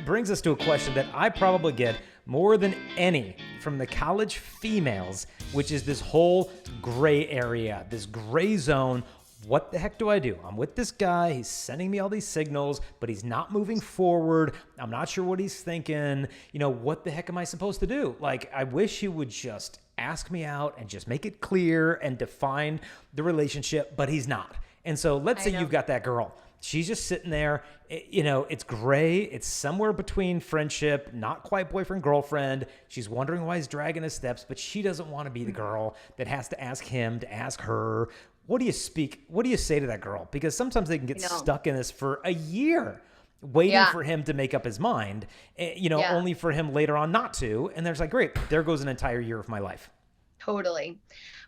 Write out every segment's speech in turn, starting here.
brings us to a question that I probably get more than any from the college females, which is this whole gray area, this gray zone. What the heck do I do? I'm with this guy. He's sending me all these signals, but he's not moving forward. I'm not sure what he's thinking. What the heck am I supposed to do? Like, I wish he would just ask me out and just make it clear and define the relationship, but he's not. And so let's say you've got that girl. She's just sitting there. It's gray. It's somewhere between friendship, not quite boyfriend, girlfriend. She's wondering why he's dragging his steps, but she doesn't want to be the girl that has to ask him to ask her. What do you say to that girl? Because sometimes they can get stuck in this for a year, waiting for him to make up his mind, only for him later on not to. And there's like, great, there goes an entire year of my life. Totally.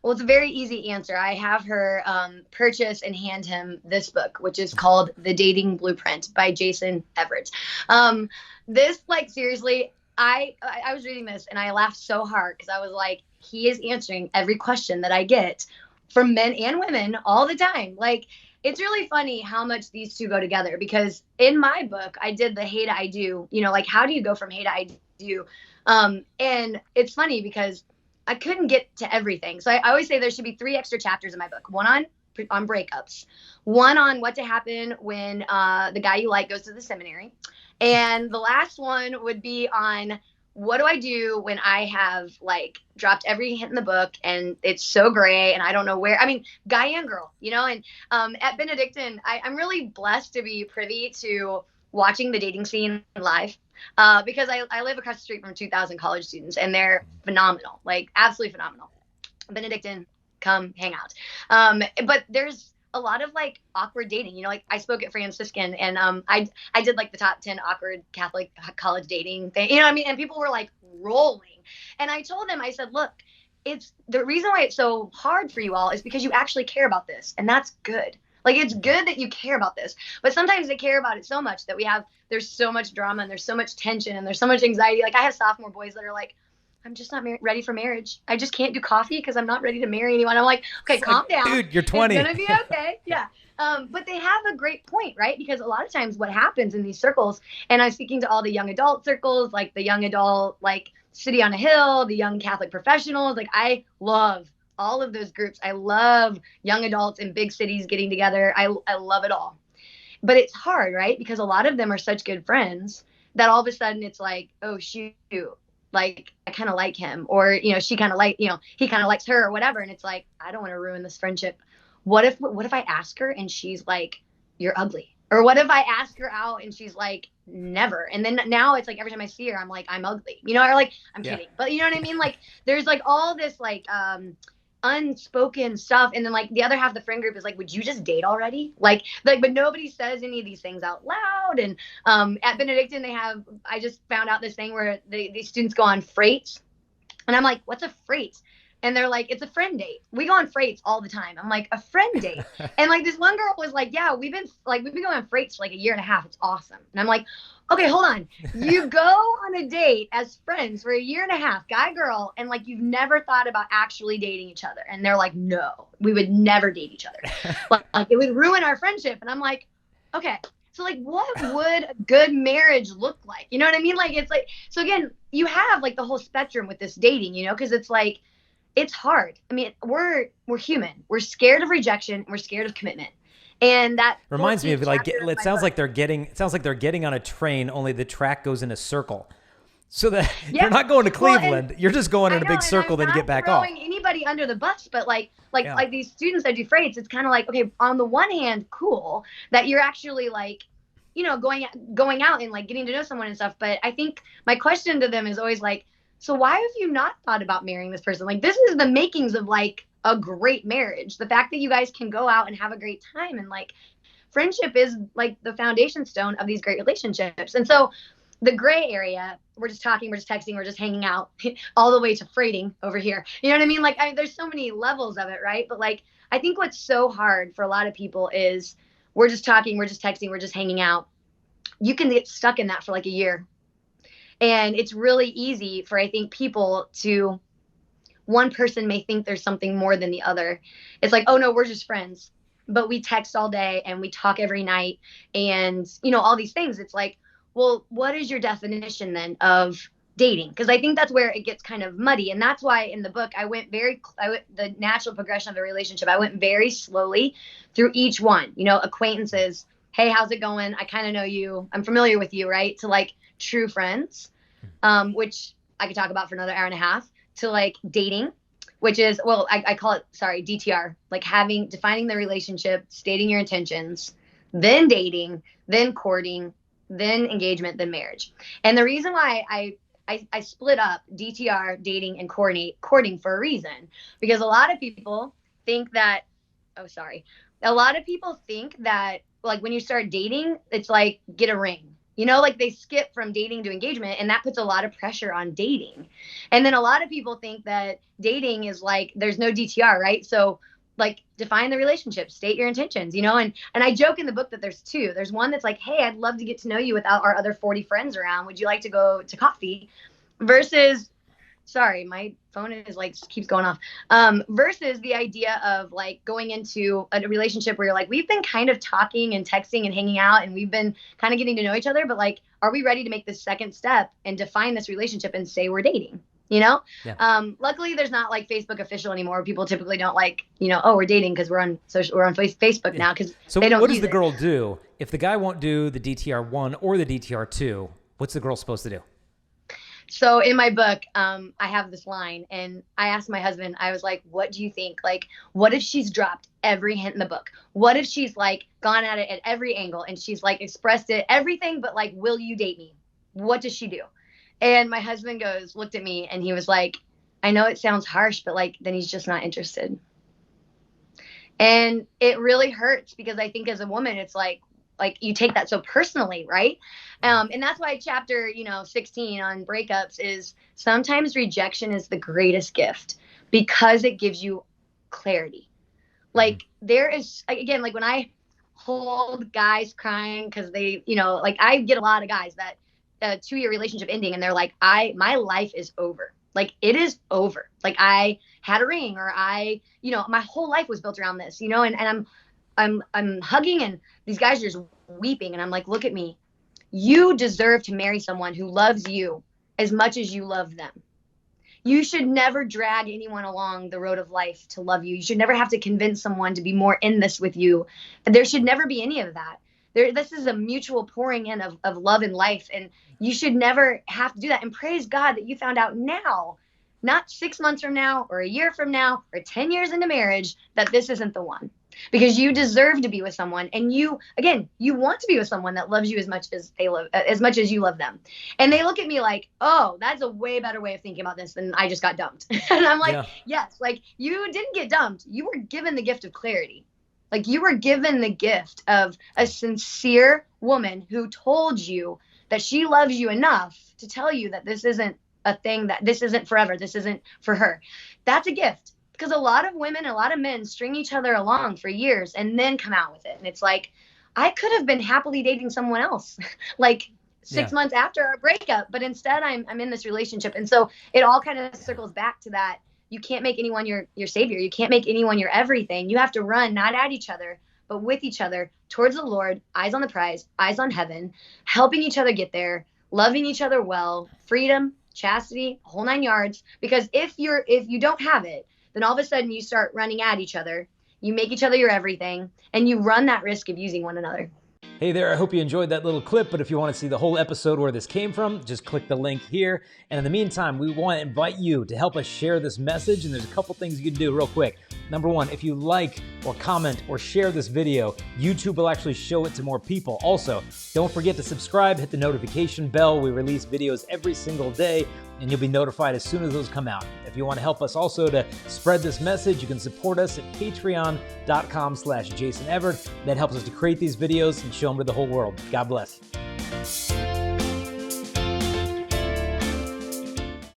Well, it's a very easy answer. I have her purchase and hand him this book, which is called The Dating Blueprint by Jason Evert. This, like, seriously, I was reading this and I laughed so hard because I was like, he is answering every question that I get from men and women all the time. Like, it's really funny how much these two go together, because in my book, I did the hey to I do, like, how do you go from hey to I do? And it's funny because I couldn't get to everything. So I always say there should be 3 extra chapters in my book. One on breakups, one on what to happen when the guy you like goes to the seminary. And the last one would be on what do I do when I have, like, dropped every hint in the book and it's so gray and I don't know where, guy and girl, and at Benedictine, I'm really blessed to be privy to watching the dating scene live. Because I live across the street from 2,000 college students and they're phenomenal, like absolutely phenomenal. Benedictine, come hang out. But there's a lot of, like, awkward dating, like I spoke at Franciscan and I did like the top 10 awkward Catholic college dating thing, and people were like rolling. And I told them, I said, look, it's the reason why it's so hard for you all is because you actually care about this. And that's good. Like, it's good that you care about this, but sometimes they care about it so much that there's so much drama and there's so much tension and there's so much anxiety. Like, I have sophomore boys that are like, I'm just not ready for marriage. I just can't do coffee because I'm not ready to marry anyone. I'm like, okay, calm down. Dude, you're 20. It's going to be okay. Yeah. But they have a great point, right? Because a lot of times what happens in these circles, and I'm speaking to all the young adult circles, like the young adult, like City on a Hill, the young Catholic professionals, like I love all of those groups. I love young adults in big cities getting together. I love it all. But it's hard, right? Because a lot of them are such good friends that all of a sudden it's like, oh, shoot, like I kind of like him, or, she kind of he kind of likes her or whatever. And it's like, I don't want to ruin this friendship. What if I ask her and she's like, you're ugly? Or what if I ask her out and she's like, never? And then now it's like every time I see her, I'm like, I'm ugly, or like, I'm kidding. But you know what I mean? Like, there's like all this like, unspoken stuff, and then like the other half of the friend group is like, would you just date already? Like but nobody says any of these things out loud. And at Benedictine I just found out this thing where these students go on freights, and I'm like, what's a freight? And they're like, it's a friend date. We go on freights all the time. I'm like, a friend date? And like this one girl was like, yeah, we've been going on freights for like a year and a half. It's awesome. And I'm like, okay, hold on. You go on a date as friends for a year and a half, guy, girl, and like you've never thought about actually dating each other. And they're like, no, we would never date each other. Like it would ruin our friendship. And I'm like, okay. So like, what would a good marriage look like? You know what I mean? Like, it's like, so again, you have like the whole spectrum with this dating, because it's like, it's hard. I mean, we're human. We're scared of rejection. We're scared of commitment. And that reminds me of like, it sounds like they're getting on a train, only the track goes in a circle. So that you're not going to Cleveland, you're just going in a big circle, then you get back off. I'm not throwing anybody under the bus, but like these students that do freights, it's kind of like, okay, on the one hand, cool that you're actually like, going out and like getting to know someone and stuff. But I think my question to them is always like, so why have you not thought about marrying this person? Like, this is the makings of like a great marriage. The fact that you guys can go out and have a great time, and like friendship is like the foundation stone of these great relationships. And so the gray area, we're just talking, we're just texting, we're just hanging out, all the way to freighting over here. You know what I mean? Like, there's so many levels of it, right? But like, I think what's so hard for a lot of people is we're just talking, we're just texting, we're just hanging out. You can get stuck in that for like a year. And it's really easy for, I think, people to, one person may think there's something more than the other. It's like, oh no, we're just friends, but we text all day and we talk every night and, all these things. It's like, well, what is your definition then of dating? Because I think that's where it gets kind of muddy. And that's why in the book, the natural progression of a relationship, I went very slowly through each one, acquaintances. Hey, how's it going? I kind of know you. I'm familiar with you, right? To like true friends, which I could talk about for another hour and a half, to like dating, which is, well, I call it, DTR, like defining the relationship, stating your intentions, then dating, then courting, then engagement, then marriage. And the reason why I split up DTR, dating, and courting for a reason, because a lot of people think that, like when you start dating, it's like get a ring, like they skip from dating to engagement, and that puts a lot of pressure on dating. And then a lot of people think that dating is like, there's no DTR, right? So like define the relationship, state your intentions, and I joke in the book that there's two. There's one that's like, hey, I'd love to get to know you without our other 40 friends around. Would you like to go to coffee? Versus, sorry, my phone is like keeps going off. Versus the idea of like going into a relationship where you're like, we've been kind of talking and texting and hanging out, and we've been kind of getting to know each other, but like, are we ready to make this second step and define this relationship and say we're dating? Yeah. Luckily there's not like Facebook official anymore. People typically don't like, oh, we're dating because we're on Facebook now, because so they don't. What does the girl do if the guy won't do the DTR1 or the DTR2? What's the girl supposed to do? So in my book, I have this line, and I asked my husband, I was like, what do you think? Like, what if she's dropped every hint in the book? What if she's like gone at it at every angle, and she's like expressed it, everything, but like, will you date me? What does she do? And my husband looked at me, and he was like, I know it sounds harsh, but like, then he's just not interested. And it really hurts, because I think as a woman, it's like you take that so personally, right? And that's why chapter 16 on breakups is sometimes rejection is the greatest gift, because it gives you clarity. Like there is, again, like when I hold guys crying because they, like I get a lot of guys that 2-year relationship ending, and they're like, my life is over. Like it is over. Like I had a ring, or my whole life was built around this, and I'm hugging, and these guys are just weeping, and I'm like, look at me. You deserve to marry someone who loves you as much as you love them. You should never drag anyone along the road of life to love you. You should never have to convince someone to be more in this with you. There should never be any of that. This is a mutual pouring in of love and life, and you should never have to do that. And praise God that you found out now, not 6 months from now, or a year from now, or 10 years into marriage, that this isn't the one. Because you deserve to be with someone, and you want to be with someone that loves you as much as you love them. And they look at me like, oh, that's a way better way of thinking about this than I just got dumped. And I'm like, yes, like you didn't get dumped. You were given the gift of clarity. Like you were given the gift of a sincere woman who told you that she loves you enough to tell you that this isn't a thing, that this isn't forever. This isn't for her. That's a gift. Because a lot of women, a lot of men string each other along for years and then come out with it. And it's like, I could have been happily dating someone else like 6 months after our breakup, but instead I'm in this relationship. And so it all kind of circles back to that. You can't make anyone your savior. You can't make anyone your everything. You have to run, not at each other, but with each other towards the Lord, eyes on the prize, eyes on heaven, helping each other get there, loving each other well, freedom, chastity, whole 9 yards. Because if you don't have it, then all of a sudden you start running at each other, you make each other your everything, and you run that risk of using one another. Hey there, I hope you enjoyed that little clip, but if you want to see the whole episode where this came from, just click the link here. And in the meantime, we want to invite you to help us share this message, and there's a couple things you can do real quick. Number one, if you like or comment or share this video, YouTube will actually show it to more people. Also, don't forget to subscribe, hit the notification bell. We release videos every single day, and you'll be notified as soon as those come out. If you want to help us also to spread this message, you can support us at patreon.com/Jason Evert. That helps us to create these videos and show them to the whole world. God bless.